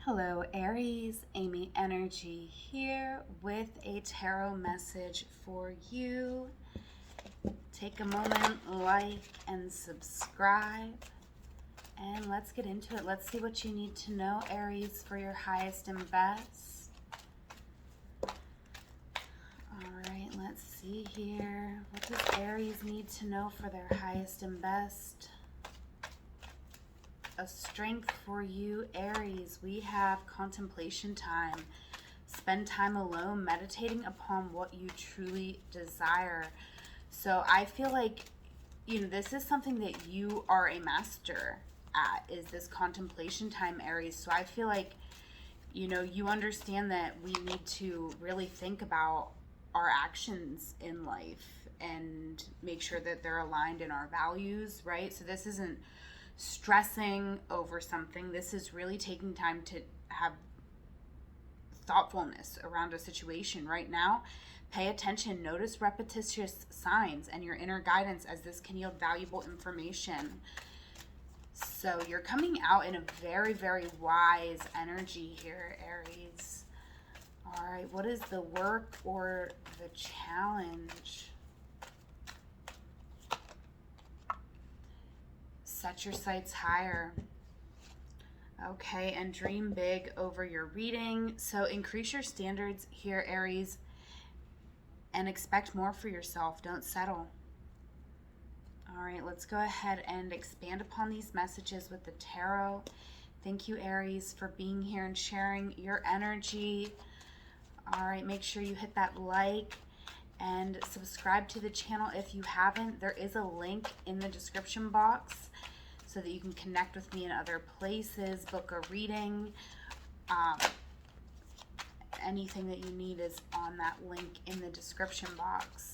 Hello, Aries. Amy Energy here with a tarot message for you. Take a moment, like and subscribe, and let's get into it. Let's see what you need to know, Aries, for your highest and best. All right, let's see here. What does Aries need to know for their highest and best? A strength for you, Aries. We have contemplation time. Spend time alone, meditating upon what you truly desire. So I feel like, this is something that you are a master at, is this contemplation time, Aries. So I feel like, you understand that we need to really think about our actions in life and make sure that they're aligned in our values, right? So this isn't stressing over something. This is really taking time to have thoughtfulness around a situation right now. Pay attention, notice repetitious signs and your inner guidance, as this can yield valuable information. So you're coming out in a very, very wise energy here, Aries. All right, what is the work or the challenge? Set your sights higher. Okay, and dream big over your reading. So increase your standards here, Aries, and expect more for yourself. Don't settle. All right, let's go ahead and expand upon these messages with the tarot. Thank you, Aries, for being here and sharing your energy. All right, make sure you hit that like and subscribe to the channel if you haven't. There is a link in the description box so that you can connect with me in other places, book a reading. Anything that you need is on that link in the description box.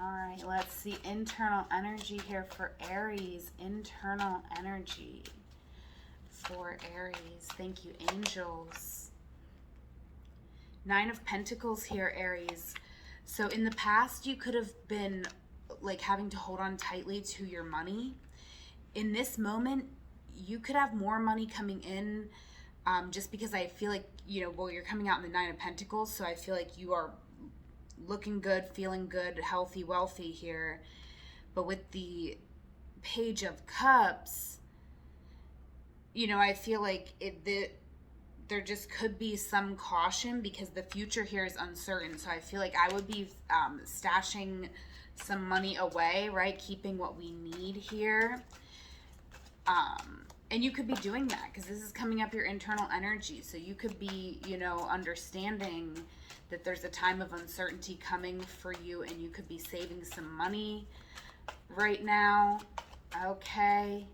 All right, let's see internal energy here for Aries. Internal energy for Aries. Thank you, angels. Nine of Pentacles here, Aries. So in the past, you could have been like having to hold on tightly to your money. In this moment, you could have more money coming in, just because I feel like, you're coming out in the Nine of Pentacles, so I feel like you are looking good, feeling good, healthy, wealthy here. But with the Page of Cups, I feel like there just could be some caution because the future here is uncertain. So I feel like I would be stashing some money away, right? Keeping what we need here. And you could be doing that because this is coming up your internal energy. So you could be, understanding that there's a time of uncertainty coming for you and you could be saving some money right now. Okay.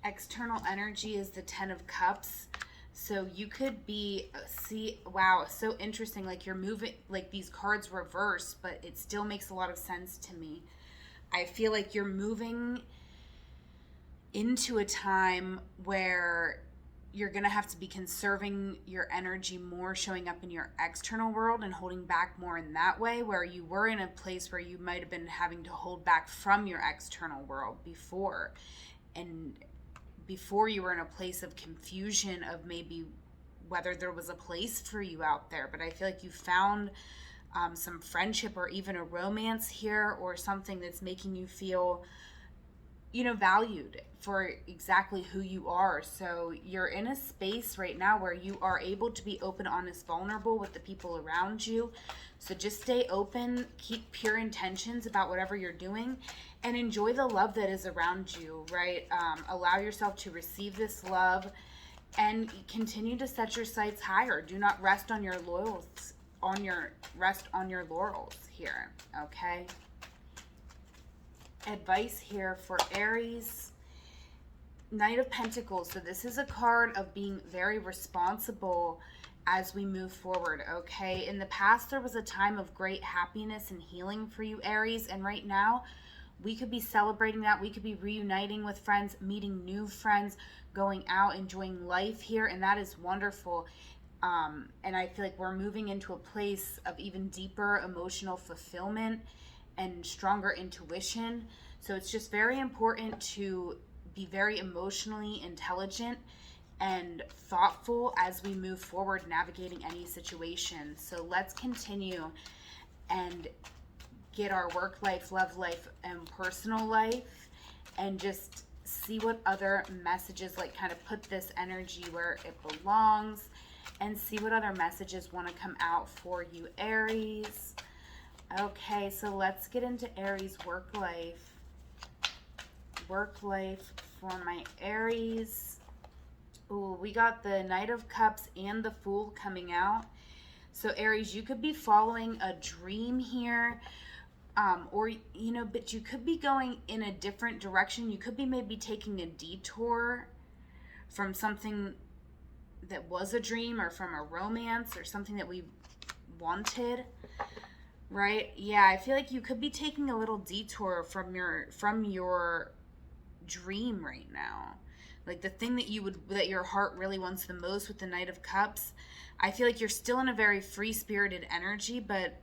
External energy is the Ten of Cups. So you could be, wow, so interesting. Like you're moving, like these cards reverse, but it still makes a lot of sense to me. I feel like you're moving into a time where you're going to have to be conserving your energy more, showing up in your external world and holding back more in that way, where you were in a place where you might have been having to hold back from your external world before. And before you were in a place of confusion of maybe whether there was a place for you out there. But I feel like you found some friendship or even a romance here, or something that's making you feel, valued for exactly who you are. So you're in a space right now where you are able to be open, honest, vulnerable with the people around you. So just stay open, keep pure intentions about whatever you're doing, and enjoy the love that is around you, right? Allow yourself to receive this love and continue to set your sights higher. Do not rest on your laurels, rest on your laurels here, okay? Advice here for Aries. Knight of Pentacles. So this is a card of being very responsible as we move forward, okay? In the past, there was a time of great happiness and healing for you, Aries, and right now, we could be celebrating that. We could be reuniting with friends, meeting new friends, going out, enjoying life here, and that is wonderful. And I feel like we're moving into a place of even deeper emotional fulfillment and stronger intuition. So it's just very important to be very emotionally intelligent and thoughtful as we move forward navigating any situation. So let's continue and get our work life, love life, and personal life, and just see what other messages, like kind of put this energy where it belongs, and see what other messages want to come out for you, Aries. Okay, so let's get into Aries work life. Work life for my Aries. Ooh, we got the Knight of Cups and the Fool coming out. So Aries, you could be following a dream here, or, you know, but you could be going in a different direction. You could be maybe taking a detour from something that was a dream, or from a romance, or something that we wanted, right? Yeah, I feel like you could be taking a little detour from your dream right now. Like the thing that your heart really wants the most with the Knight of Cups. I feel like you're still in a very free-spirited energy, but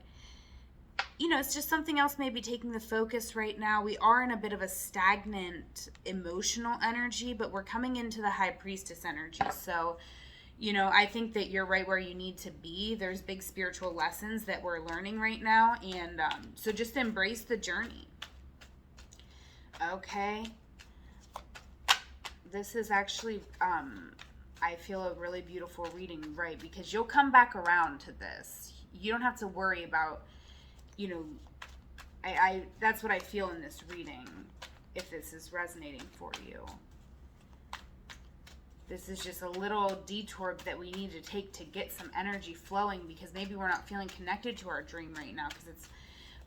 you know, it's just something else maybe taking the focus right now. We are in a bit of a stagnant emotional energy, but we're coming into the High Priestess energy. So, you know, I think that you're right where you need to be. There's big spiritual lessons that we're learning right now. And so just embrace the journey. Okay. This is actually, I feel, a really beautiful reading, right? Because you'll come back around to this. You don't have to worry about, you know, I that's what I feel in this reading, if this is resonating for you. This is just a little detour that we need to take to get some energy flowing, because maybe we're not feeling connected to our dream right now because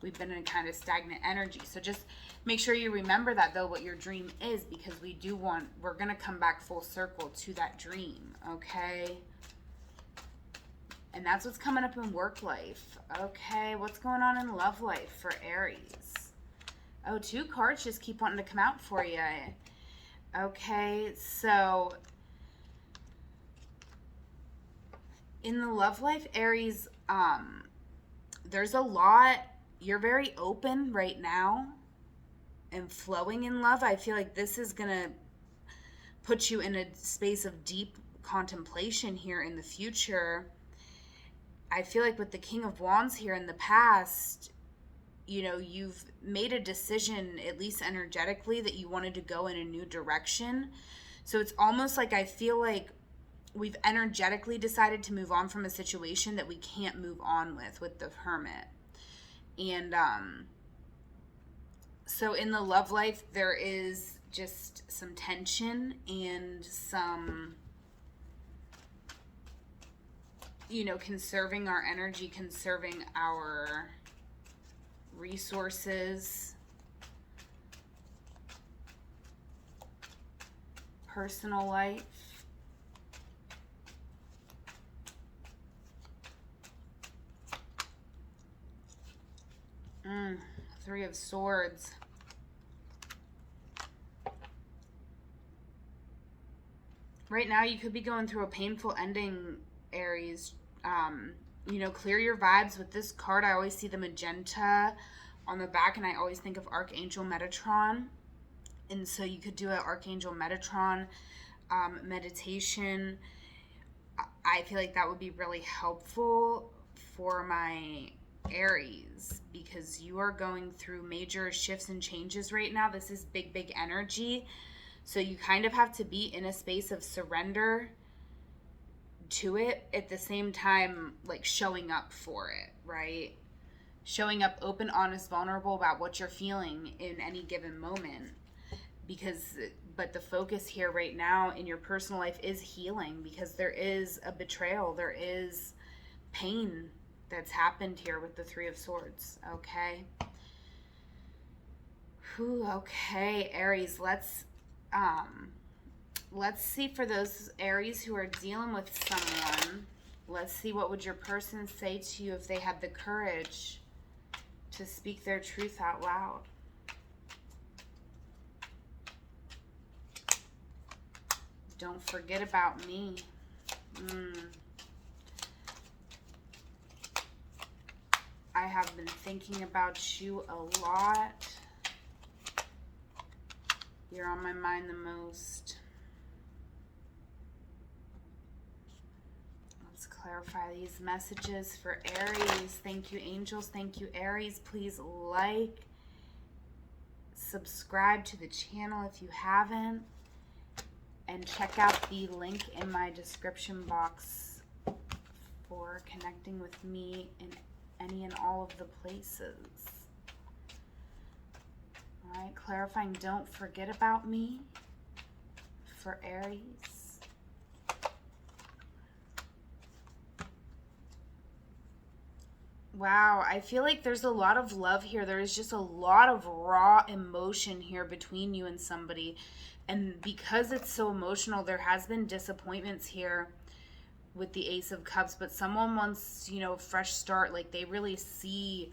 we've been in kind of stagnant energy. So just make sure you remember that, though, what your dream is, because we're going to come back full circle to that dream, okay? And that's what's coming up in work life. Okay, what's going on in love life for Aries? Oh, 2 cards just keep wanting to come out for you. Okay, so in the love life, Aries, there's a lot. You're very open right now and flowing in love. I feel like this is going to put you in a space of deep contemplation here in the future. I feel like with the King of Wands here in the past, you know, you've made a decision, at least energetically, that you wanted to go in a new direction. So it's almost like I feel like we've energetically decided to move on from a situation that we can't move on with the Hermit. And so in the love life, there is just some tension and some, you know, conserving our energy, conserving our resources, personal life. Three of Swords. Right now, you could be going through a painful ending, Aries. You know, clear your vibes with this card. I always see the magenta on the back, and I always think of Archangel Metatron. And so you could do an Archangel Metatron meditation. I feel like that would be really helpful for my Aries, because you are going through major shifts and changes right now. This is big, big energy. So you kind of have to be in a space of surrender to it, at the same time, like showing up for it, right? Showing up open, honest, vulnerable about what you're feeling in any given moment. But the focus here right now in your personal life is healing, because there is a betrayal. There is pain that's happened here with the Three of Swords, okay? Whew, okay, Aries, let's see, for those Aries who are dealing with someone, let's see, what would your person say to you if they had the courage to speak their truth out loud? Don't forget about me. I have been thinking about you a lot. You're on my mind the most. Let's clarify these messages for Aries. Thank you, angels. Thank you, Aries. Please like, subscribe to the channel if you haven't, and check out the link in my description box for connecting with me in any and all of the places. All right, clarifying, don't forget about me for Aries. Wow, I feel like there's a lot of love here. There is just a lot of raw emotion here between you and somebody. And because it's so emotional, there has been disappointments here with the Ace of Cups, but someone wants, you know, a fresh start. Like, they really see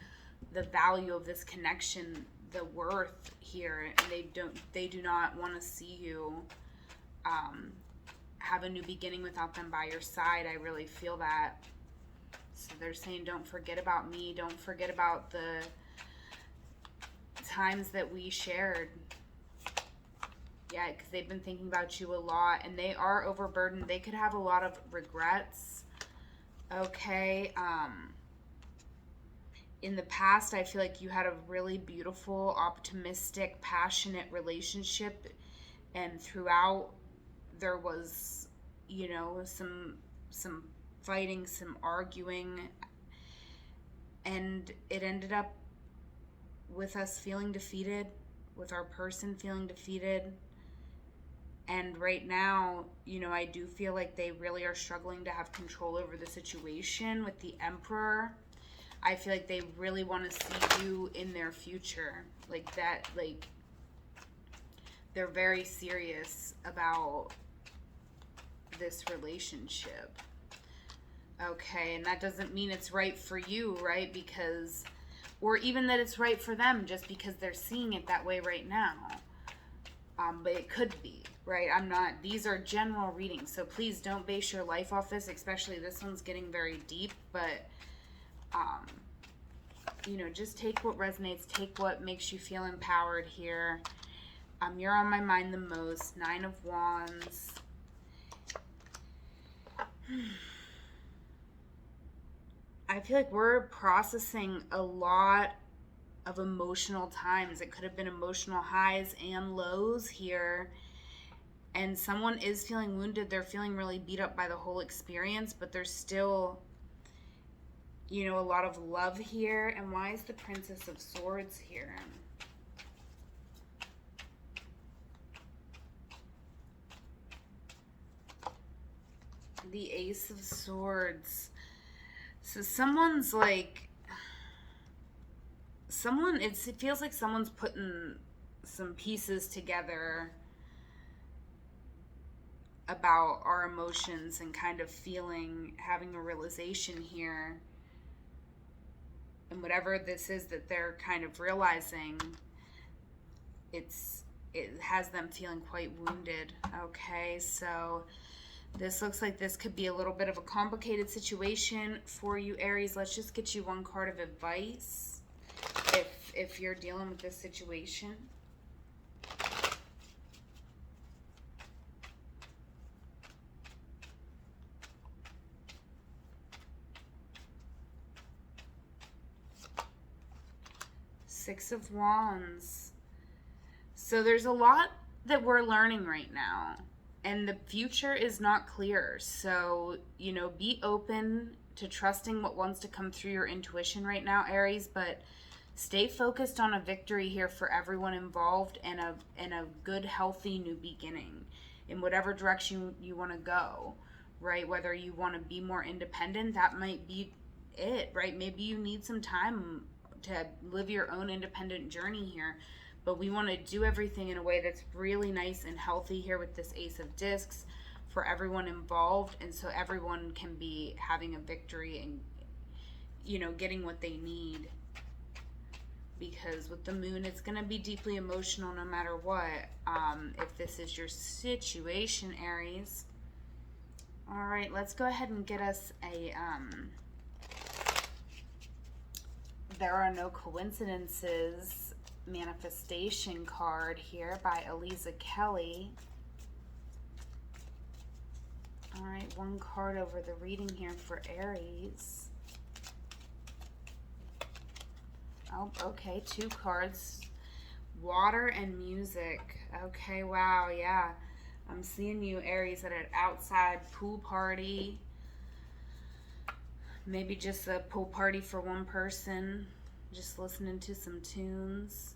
the value of this connection, the worth here, and they do not want to see you have a new beginning without them by your side. I really feel that. So they're saying, don't forget about me. Don't forget about the times that we shared. Yeah, because they've been thinking about you a lot, and they are overburdened. They could have a lot of regrets. Okay. In the past, I feel like you had a really beautiful, optimistic, passionate relationship, and throughout there was, you know, some fighting, some arguing, and it ended up with us feeling defeated, with our person feeling defeated. And right now, you know, I do feel like they really are struggling to have control over the situation with the Emperor. I feel like they really want to see you in their future. Like that, like, they're very serious about this relationship. Okay, and that doesn't mean it's right for you, right? Because, or even that it's right for them just because they're seeing it that way right now. But it could be, right? These are general readings, so please don't base your life off this, especially this one's getting very deep, but, you know, just take what resonates, take what makes you feel empowered here. You're on my mind the most. 9 of Wands. I feel like we're processing a lot of emotional times. It could have been emotional highs and lows here. And someone is feeling wounded. They're feeling really beat up by the whole experience, but there's still, you know, a lot of love here. And why is the Princess of Swords here? The Ace of Swords. So someone's like, it feels like someone's putting some pieces together about our emotions and kind of having a realization here. And whatever this is that they're kind of realizing, it has them feeling quite wounded. Okay, so this looks like this could be a little bit of a complicated situation for you, Aries. Let's just get you one card of advice if you're dealing with this situation. Six of Wands. So there's a lot that we're learning right now, and the future is not clear. So, you know, be open to trusting what wants to come through your intuition right now, Aries, but stay focused on a victory here for everyone involved, and a good, healthy new beginning in whatever direction you want to go, right? Whether you want to be more independent, that might be it, right? Maybe you need some time to live your own independent journey here, but we want to do everything in a way that's really nice and healthy here with this Ace of Discs for everyone involved, and so everyone can be having a victory and, you know, getting what they need. Because with the Moon, it's going to be deeply emotional no matter what, if this is your situation, Aries. All right, let's go ahead and get us a There Are No Coincidences manifestation card here by Eliza Kelly. All right, one card over the reading here for Aries. Oh, okay, two cards. Water and music. Okay, wow, yeah. I'm seeing you, Aries, at an outside pool party. Maybe just a pool party for one person. Just listening to some tunes.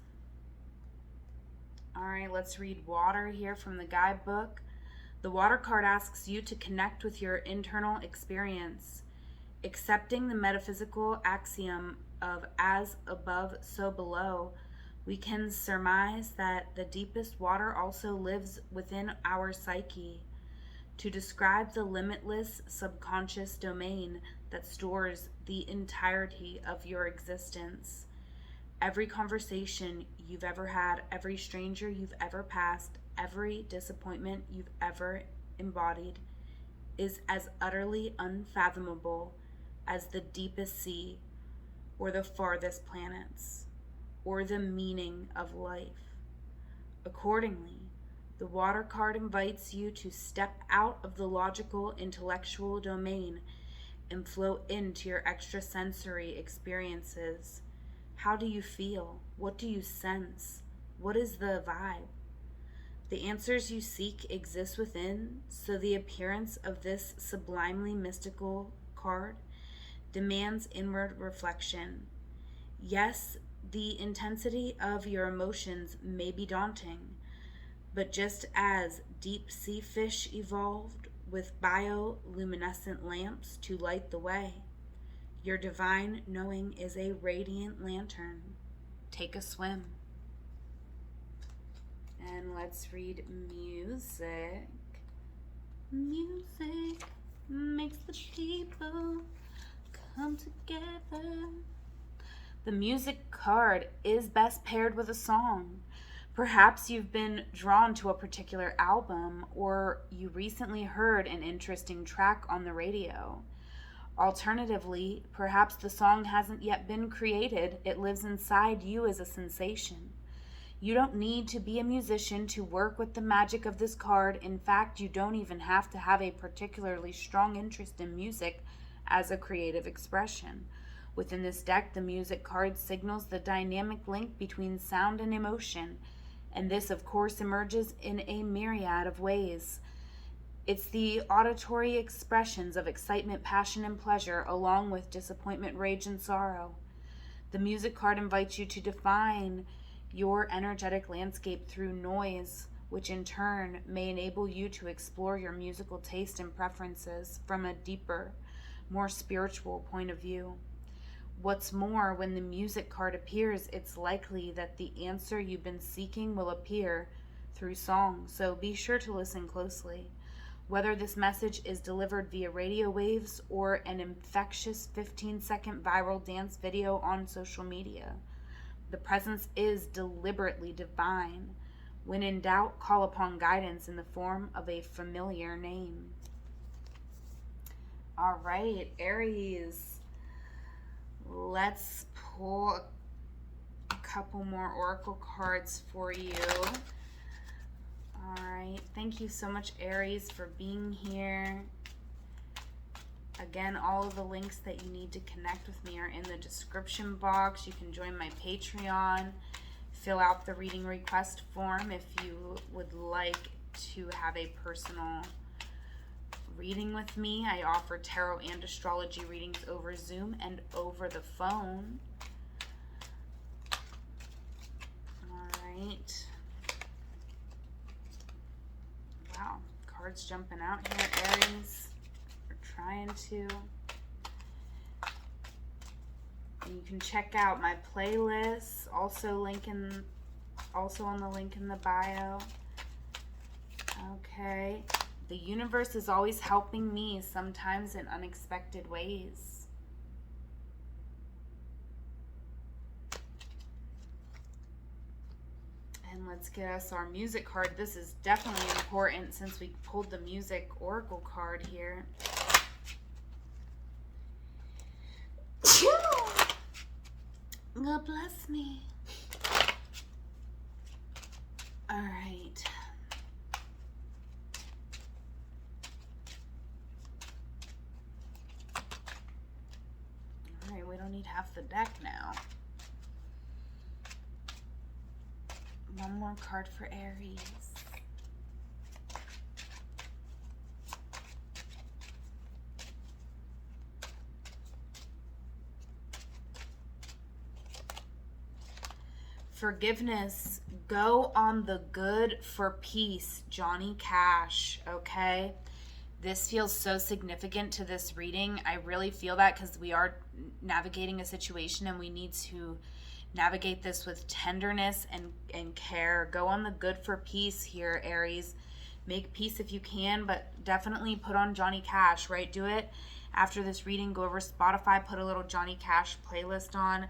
All right, let's read water here from the guidebook. The water card asks you to connect with your internal experience, accepting the metaphysical axiom of as above, so below. We can surmise that the deepest water also lives within our psyche. To describe the limitless subconscious domain that stores the entirety of your existence. Every conversation you've ever had, every stranger you've ever passed, every disappointment you've ever embodied is as utterly unfathomable as the deepest sea or the farthest planets or the meaning of life. Accordingly, the water card invites you to step out of the logical, intellectual domain and flow into your extrasensory experiences. How do you feel? What do you sense? What is the vibe? The answers you seek exist within, so the appearance of this sublimely mystical card demands inward reflection. Yes, the intensity of your emotions may be daunting, but just as deep sea fish evolved with bioluminescent lamps to light the way, your divine knowing is a radiant lantern. Take a swim. And let's read music. Music makes the people come together. The music card is best paired with a song. Perhaps you've been drawn to a particular album, or you recently heard an interesting track on the radio. Alternatively, perhaps the song hasn't yet been created. It lives inside you as a sensation. You don't need to be a musician to work with the magic of this card. In fact, you don't even have to have a particularly strong interest in music as a creative expression. Within this deck, the music card signals the dynamic link between sound and emotion, and this, of course, emerges in a myriad of ways. It's the auditory expressions of excitement, passion, and pleasure, along with disappointment, rage, and sorrow. The music card invites you to define your energetic landscape through noise, which in turn may enable you to explore your musical taste and preferences from a deeper, more spiritual point of view. What's more, when the music card appears, it's likely that the answer you've been seeking will appear through song, so be sure to listen closely. Whether this message is delivered via radio waves or an infectious 15-second viral dance video on social media, the presence is deliberately divine. When in doubt, call upon guidance in the form of a familiar name. All right, Aries. Let's pull a couple more oracle cards for you. All right. Thank you so much, Aries, for being here. Again, all of the links that you need to connect with me are in the description box. You can join my Patreon. Fill out the reading request form if you would like to have a personal reading with me. I offer tarot and astrology readings over Zoom and over the phone. All right. Wow, cards jumping out here, Aries. We're trying to. And you can check out my playlists, also on the link in the bio. Okay. The universe is always helping me, sometimes in unexpected ways. And let's get us our music card. This is definitely important since we pulled the music oracle card here. God bless me. All right. All right, we don't need half the deck now. One more card for Aries. Forgiveness. Go on the good for peace, Johnny Cash, okay? This feels so significant to this reading. I really feel that because we are navigating a situation and we need to navigate this with tenderness and care. Go on the good for peace here, Aries. Make peace if you can, but definitely put on Johnny Cash, right? Do it after this reading. Go over Spotify, put a little Johnny Cash playlist on,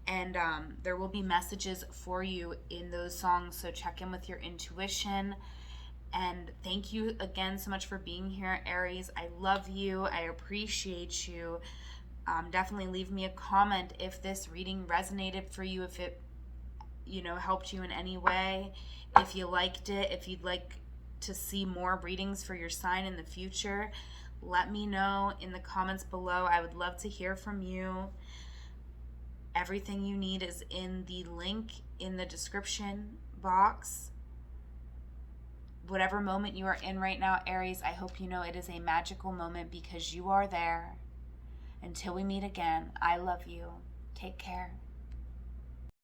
and there will be messages for you in those songs, so check in with your intuition. And thank you again so much for being here, Aries. I love you. I appreciate you. Definitely leave me a comment if this reading resonated for you, if it, helped you in any way, if you liked it, if you'd like to see more readings for your sign in the future. Let me know in the comments below. I would love to hear from you. Everything you need is in the link in the description box. Whatever moment you are in right now, Aries, I hope you know it is a magical moment because you are there. Until we meet again, I love you. Take care.